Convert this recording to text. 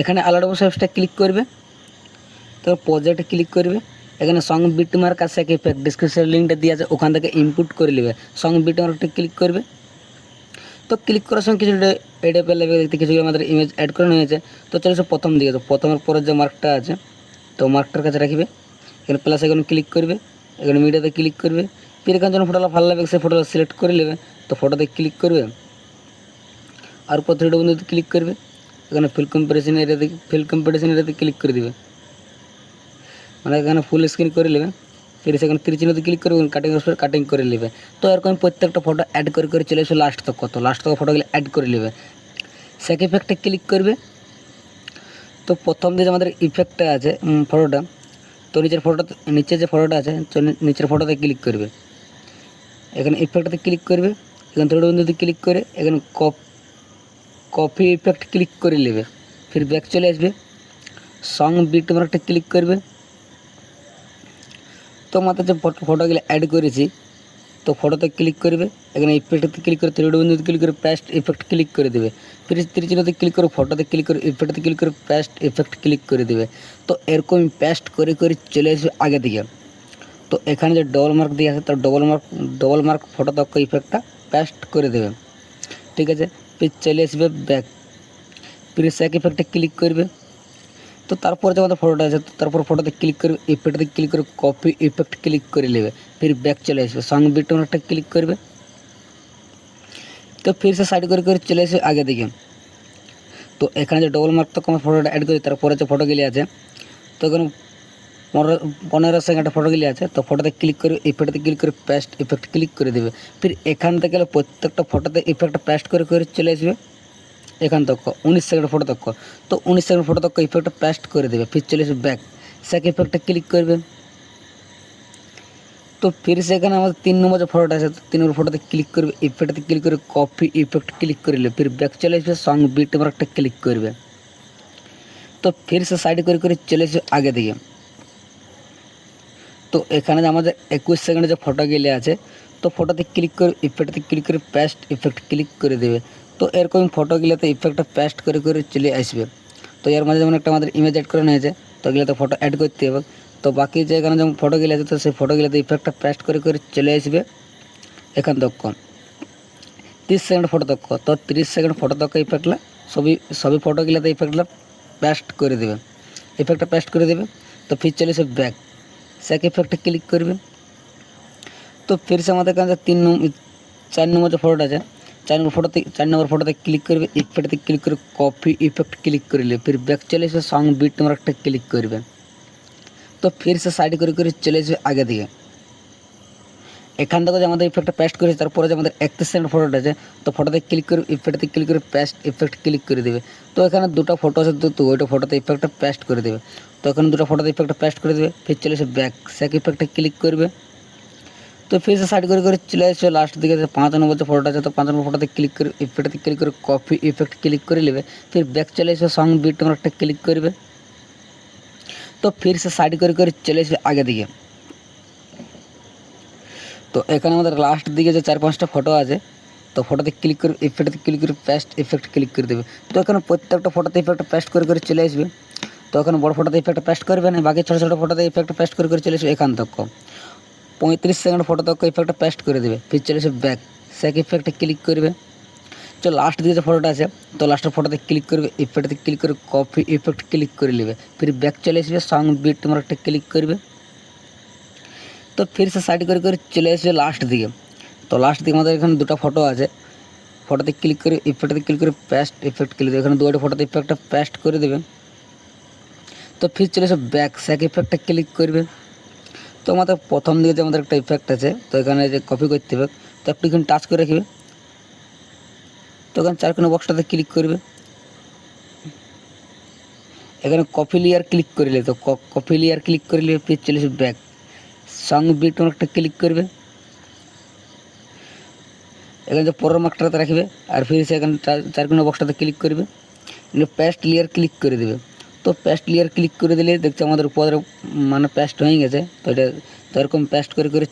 এখানে আলাদা সার্ভিসটা ক্লিক করবে, তো প্রজেক্টে ক্লিক করবে। এখানে সং বিটমার্ক আছে কি ইফেক্ট ডিসক্রিপশন লিঙ্কটা দিয়ে আছে, ওখান থেকে ইনপুট করে নেবে। সং বিটমার্কটা ক্লিক করবে, তো ক্লিক করার সঙ্গে কিছু এটা পেলে দেখতে কিছু আমাদের ইমেজ অ্যাড করে নিয়েছে। তো চলো প্রথম দিকে, তো প্রথমের পরে যে মার্কটা আছে তো মার্কটার কাছে রাখবে। এখানে প্লাস এখানে ক্লিক করবে, এখানে মিডিয়াতে ক্লিক করবে। ফির এখানে যখন ফটোটা ভালো লাগবে সেই ফটোটা সিলেক্ট করে নেবে, তো ফটোতে ক্লিক করবে আর উপর থ্রিডি বন্ধুতে ক্লিক করবে। এখানে ফিল কম্পারিজন এরিয়াতে ক্লিক করে দিবে, মানে এখানে ফুল স্ক্রিন করে নেবে। ফির সেখানে তীরচিহ্নতে ক্লিক করবে, কাটিং করে নেবে। তো এরকম প্রত্যেকটা ফটো অ্যাড করে করে চলে এসে লাস্ট তক কত লাস্ট তক ফটোগুলো অ্যাড করে নেবে। সেক ইফেক্টে ক্লিক করবে, তো প্রথম দিকে আমাদের ইফেক্টটা আছে ফটোটা, তো নিচে যে ফটোটা আছে নিচের ফটোতে ক্লিক করবে। এখানে ইফেক্টতে ক্লিক করবে, এখানে থ্রিডি বন্ধুতে ক্লিক করে এখানে কপি ইফেক্ট ক্লিক করে নেবে। ফির ব্যাক চলে আসবে, সং বিটমার্কটা ক্লিক করবে। তো আমাদের যে ফটোগুলো অ্যাড করেছি তো ফটোতে ক্লিক করবে, এখানে ইফেক্টতে ক্লিক করে থ্রিডি বন্ধুতে ক্লিক করে পেস্ট ইফেক্ট ক্লিক করে দেবে। ফির তীরচিহ্নতে ক্লিক করে ফটোতে ক্লিক করে ইফেক্টতে ক্লিক করে পেস্ট ইফেক্ট ক্লিক করে দেবে। তো এরকম পেস্ট করে করে চলে আসবে আগে দিকে। তো এখানে যে ডবল মার্ক দিয়ে আছে তো ডবল মার্ক ফটো তক ইফেক্টটা পেস্ট করে দেবে, ঠিক আছে। ফির চলে আসবে ব্যাক, ফির সেক ইফেক্টে ক্লিক করবে। তো তারপর যে আমাদের ফটোটা আছে তো তারপর ফটোতে ক্লিক করবে, ইফেক্টতে ক্লিক করে কপি ইফেক্ট ক্লিক করে নেবে। ফির ব্যাক চলে আসবে, সঙ্গে বিটমার্কটা ক্লিক করবে। তো ফির সে সাইড করে করে চলে আসবে আগে দিকে। তো এখানে যে ডবল মার্ক তক আমার ফটোটা অ্যাড করি তারপরে যে ফটোগুলি আছে তো এখানে 15 সেকেন্ডের ফটোগুলি আছে, তো ফটোতে ক্লিক করে ইফেক্টতে ক্লিক করে পেস্ট ইফেক্ট ক্লিক করে দেবে। ফির এখান থেকে প্রত্যেকটা ফটোতে ইফেক্টটা পেস্ট করে করে চলে আসবে এখান তক 19 সেকেন্ড ফটো তক। তো 19 সেকেন্ড ফটো তক ইফেক্টটা পেস্ট করে দেবে। ফির চলে আসবে ব্যাক, সেক ইফেক্টে ক্লিক করবে। তো ফির সেখানে আমাদের 3 নম্বর যে ফটোটা আছে তো 3 নম্বর ফটোতে ক্লিক করবে, ইফেক্টতে ক্লিক করে কপি ইফেক্ট ক্লিক করে নেবে। ফির ব্যাক চলে আসবে, সং বিটমার্কটা ক্লিক করবে। তো ফির সে সাইড করে করে চলে আসবে আগে দিকে। তো এখানে যে আমাদের 21 সেকেন্ডে যে ফটোগুলি আছে তো ফটোতে ক্লিক করে ইফেক্টতে ক্লিক করে পেস্ট ইফেক্ট ক্লিক করে দেবে। তো এরকম ফটোগুলোতে ইফেক্টটা পেস্ট করে করে চলে আসবে। তো এর মাঝে যেমন একটা আমাদের ইমেজ অ্যাড করে নিয়েছে তো এগুলোতে ফটো অ্যাড করতে হবে। তো বাকি যে এখানে যেমন ফটোগুলো আছে তো সেই ফটোগুলোতে ইফেক্টটা পেস্ট করে করে চলে আসবে এখান তক 30 সেকেন্ড ফটো তক। তো 30 সেকেন্ড ফটো তক ইফেক্টলা সবই ফটোগুলোতে ইফেক্টলা পেস্ট করে দেবে, ইফেক্টটা পেস্ট করে দেবে। তো ফির চলে এসে ব্যাক, সেক ইফেক্টে ক্লিক করবে। তো ফির সে আমাদের কাছে 4 নম্বর যে ফটোটা আছে 4 নম্বর ফটোতে ক্লিক করবে, ইফেক্টতে ক্লিক করে কপি ইফেক্ট ক্লিক করে নেবে। ফির ব্যাক চলে এসে সং বিটমার্কটা ক্লিক করবে। তো ফির সে সাইড করে করে চলে আসবে আগে দিকে। এখান থেকে যে আমাদের ইফেক্টটা পেস্ট করেছে তারপরে যে আমাদের 31 সেকেন্ড ফটোটা আছে তো ফটোতে ক্লিক করে ইফেক্টতে ক্লিক করে পেস্ট ইফেক্ট ক্লিক করে দেবে। তো এখানে দুটো ফটো আছে তো ওইটা ফটোতে ইফেক্টটা পেস্ট করে দেবে। তো এখানে দুটো ফটোতে ইফেক্টটা পেস্ট করে দেবে। ফির চলে এসে ব্যাক, সেক ইফেক্টে ক্লিক করবে। তো ফির সে সাইড করে করে চলে আসবে লাস্ট দিকে যে 5 নম্বর যে ফটোটা আছে তো 5 নম্বর ফটোতে ক্লিক করে ইফেক্টতে ক্লিক করে কপি ইফেক্ট ক্লিক করে নেবে। ফির ব্যাক চলে আসবে, সং বিটমার্কটা ক্লিক করবে। তো ফির সে সাইড করে করে চলে আসবে আগে দিকে। তো এখানে আমাদের লাস্ট দিকে যে 4-5টা ফটো আছে তো ফটোতে ক্লিক করে ইফেক্টতে ক্লিক করে পেস্ট ইফেক্ট ক্লিক করে দেবে। তো এখানে প্রত্যেকটা ফটোতে ইফেক্ট পেস্ট করে করে চলে আসবে। তো এখানে বড় ফটোতে ইফেক্ট পেস্ট করবে না, বাকি ছোটো ছোটো ফটোতে ইফেক্ট পেস্ট করে করে চলে আসবে এখান তক 35 সেকেন্ড ফটো তক ইফেক্ট পেস্ট করে দেবে। ফির চলে আসবে ব্যাক, সেক ইফেক্টে ক্লিক করবে। তো লাস্ট দিকে যে ফটোটা আছে তো লাস্টের ফটোতে ক্লিক করবে, ইফেক্টতে ক্লিক করে কপি ইফেক্ট ক্লিক করে নেবে। ফির ব্যাক চলে আসবে, সং বিটমার্কটা ক্লিক করবে। তো ফির সে সাইড করে করে চলে আসবে লাস্ট দিকে। তো লাস্ট দিকে আমাদের এখানে দুটো ফটো আছে, ফটোতে ক্লিক করে ইফেক্টতে ক্লিক করে পেস্ট ইফেক্ট ক্লিক দেবে। এখানে দুটো ফটোতে ইফেক্টটা পেস্ট করে দেবে। তো ফির চলে এসে ব্যাক, সেক ইফেক্টটা ক্লিক করবে। তো আমাদের প্রথম দিকে যে আমাদের একটা ইফেক্ট আছে তো এখানে যে কপি করতে হবে তো একটু এখানে টাচ করে রাখবে। তো এখানে 4 কোণা বক্সটাতে ক্লিক করবে, এখানে কপি লেয়ার ক্লিক করলে তো কপি লেয়ার ক্লিক করলে পেজ চলে আসবে ব্যাক। সং বিটন একটা ক্লিক করবে, এখানে যে পরের মার্কটাতে রাখবে আর ফির সে এখানে 4 কোণা বক্সটাতে ক্লিক করবে, এখানে পেস্ট লেয়ার ক্লিক করে দেবে। তো পেস্ট লেয়ার ক্লিক করে দিলে দেখছি আমাদের উপরে মানে পেস্ট হয়ে গেছে। তো এটা তো এরকম পেস্ট করে করে